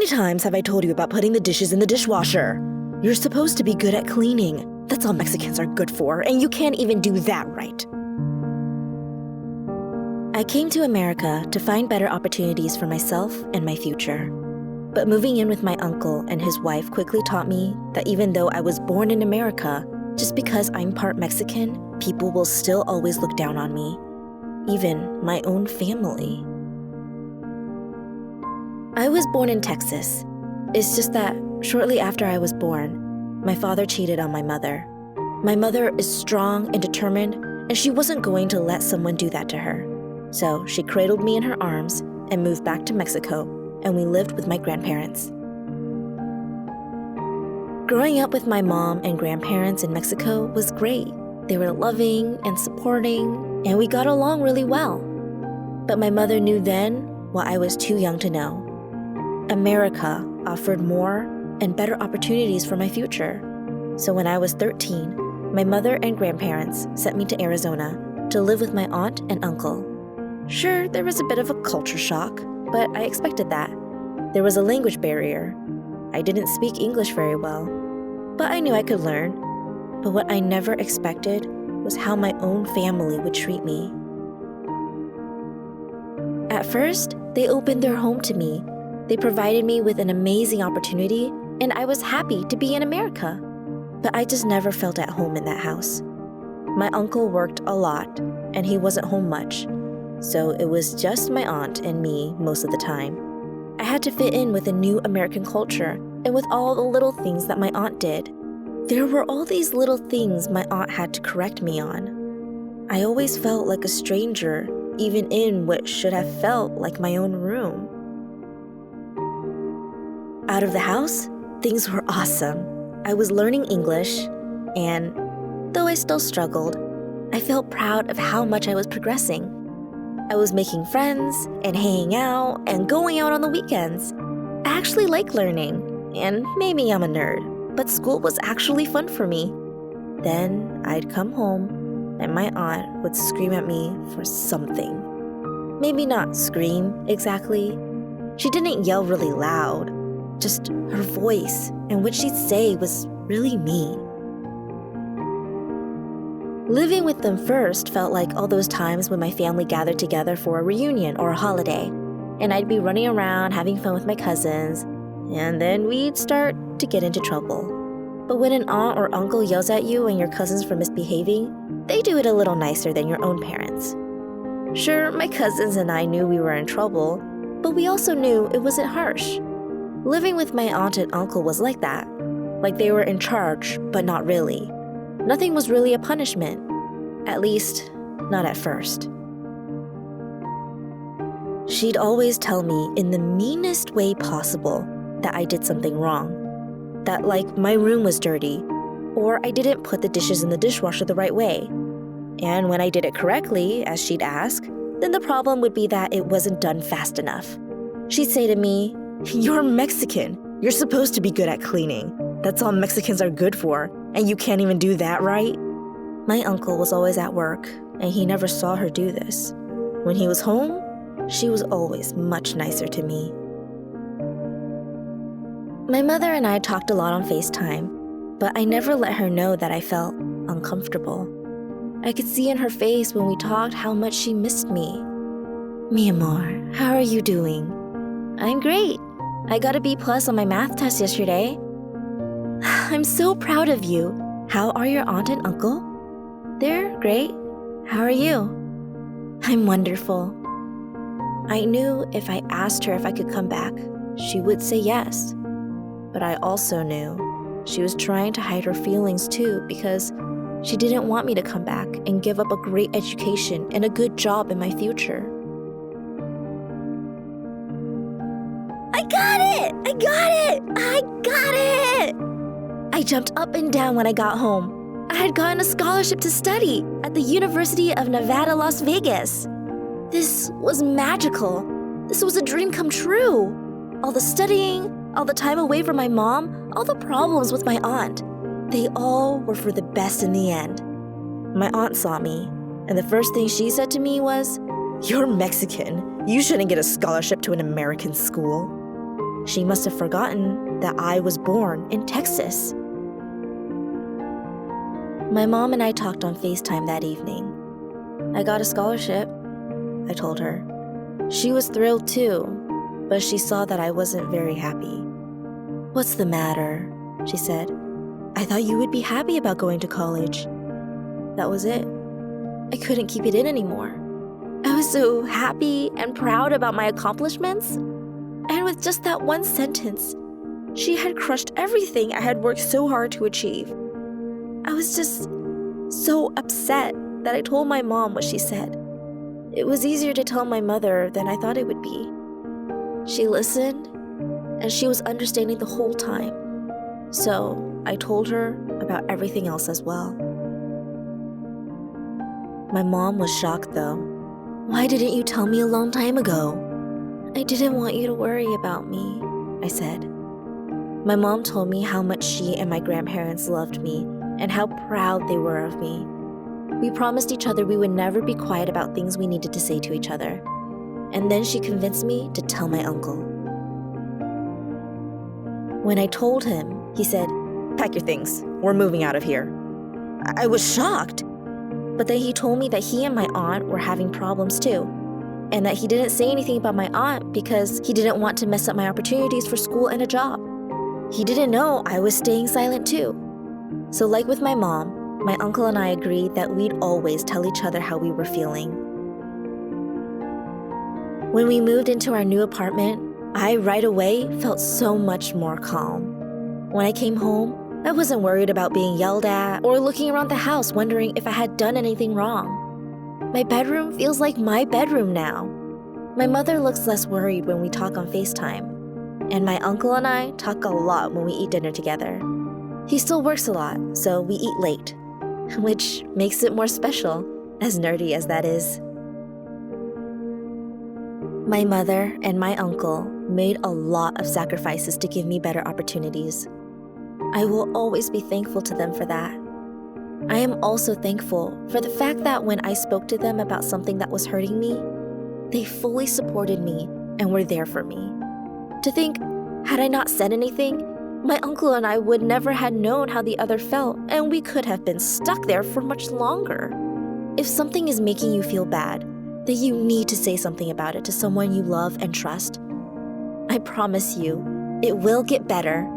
many times have I told you about putting the dishes in the dishwasher? You're supposed to be good at cleaning. That's all Mexicans are good for, and you can't even do that right. I came to America to find better opportunities for myself and my future. But moving in with my uncle and his wife quickly taught me that even though I was born in America, just because I'm part Mexican, people will still always look down on me. Even my own family. I was born in Texas. It's just that shortly after I was born, my father cheated on my mother. My mother is strong and determined, and she wasn't going to let someone do that to her. So she cradled me in her arms and moved back to Mexico, and we lived with my grandparents. Growing up with my mom and grandparents in Mexico was great. They were loving and supporting, and we got along really well. But my mother knew then what I was too young to know. America offered more and better opportunities for my future. So when I was 13, my mother and grandparents sent me to Arizona to live with my aunt and uncle. Sure, there was a bit of a culture shock, but I expected that. There was a language barrier. I didn't speak English very well, but I knew I could learn. But what I never expected was how my own family would treat me. At first, they opened their home to me. They provided me with an amazing opportunity, and I was happy to be in America. But I just never felt at home in that house. My uncle worked a lot, and he wasn't home much, so it was just my aunt and me most of the time. I had to fit in with a new American culture and with all the little things that my aunt did. There were all these little things my aunt had to correct me on. I always felt like a stranger, even in what should have felt like my own room. Out of the house, things were awesome. I was learning English, and though I still struggled, I felt proud of how much I was progressing. I was making friends and hanging out and going out on the weekends. I actually like learning, and maybe I'm a nerd, but school was actually fun for me. Then I'd come home, and my aunt would scream at me for something. Maybe not scream exactly. She didn't yell really loud. Just her voice and what she'd say was really mean. Living with them first felt like all those times when my family gathered together for a reunion or a holiday, and I'd be running around having fun with my cousins, and then we'd start to get into trouble. But when an aunt or uncle yells at you and your cousins for misbehaving, they do it a little nicer than your own parents. Sure, my cousins and I knew we were in trouble, but we also knew it wasn't harsh. Living with my aunt and uncle was like that. Like they were in charge, but not really. Nothing was really a punishment. At least, not at first. She'd always tell me in the meanest way possible that I did something wrong. That like my room was dirty, or I didn't put the dishes in the dishwasher the right way. And when I did it correctly, as she'd ask, then the problem would be that it wasn't done fast enough. She'd say to me, "You're Mexican. You're supposed to be good at cleaning. That's all Mexicans are good for, and you can't even do that right?" My uncle was always at work, and he never saw her do this. When he was home, she was always much nicer to me. My mother and I talked a lot on FaceTime, but I never let her know that I felt uncomfortable. I could see in her face when we talked how much she missed me. "Mi amor, how are you doing?" "I'm great. I got a B+ on my math test yesterday." "I'm so proud of you. How are your aunt and uncle?" "They're great. How are you?" "I'm wonderful." I knew if I asked her if I could come back, she would say yes. But I also knew she was trying to hide her feelings too because she didn't want me to come back and give up a great education and a good job in my future. I got it! I got it! I got it! I jumped up and down when I got home. I had gotten a scholarship to study at the University of Nevada, Las Vegas. This was magical. This was a dream come true. All the studying, all the time away from my mom, all the problems with my aunt, they all were for the best in the end. My aunt saw me, and the first thing she said to me was, "You're Mexican. You shouldn't get a scholarship to an American school." She must have forgotten that I was born in Texas. My mom and I talked on FaceTime that evening. I got a scholarship, I told her. She was thrilled too, but she saw that I wasn't very happy. "What's the matter?" she said. "I thought you would be happy about going to college." That was it. I couldn't keep it in anymore. I was so happy and proud about my accomplishments. And with just that one sentence, she had crushed everything I had worked so hard to achieve. I was just so upset that I told my mom what she said. It was easier to tell my mother than I thought it would be. She listened, and she was understanding the whole time. So I told her about everything else as well. My mom was shocked though. "Why didn't you tell me a long time ago?" "I didn't want you to worry about me," I said. My mom told me how much she and my grandparents loved me and how proud they were of me. We promised each other we would never be quiet about things we needed to say to each other. And then she convinced me to tell my uncle. When I told him, he said, "Pack your things. We're moving out of here." I was shocked. But then he told me that he and my aunt were having problems too, and that he didn't say anything about my aunt because he didn't want to mess up my opportunities for school and a job. He didn't know I was staying silent too. So like with my mom, my uncle and I agreed that we'd always tell each other how we were feeling. When we moved into our new apartment, I right away felt so much more calm. When I came home, I wasn't worried about being yelled at or looking around the house wondering if I had done anything wrong. My bedroom feels like my bedroom now. My mother looks less worried when we talk on FaceTime, and my uncle and I talk a lot when we eat dinner together. He still works a lot, so we eat late, which makes it more special, as nerdy as that is. My mother and my uncle made a lot of sacrifices to give me better opportunities. I will always be thankful to them for that. I am also thankful for the fact that when I spoke to them about something that was hurting me, they fully supported me and were there for me. To think, had I not said anything, my uncle and I would never have known how the other felt, and we could have been stuck there for much longer. If something is making you feel bad, then you need to say something about it to someone you love and trust. I promise you, it will get better,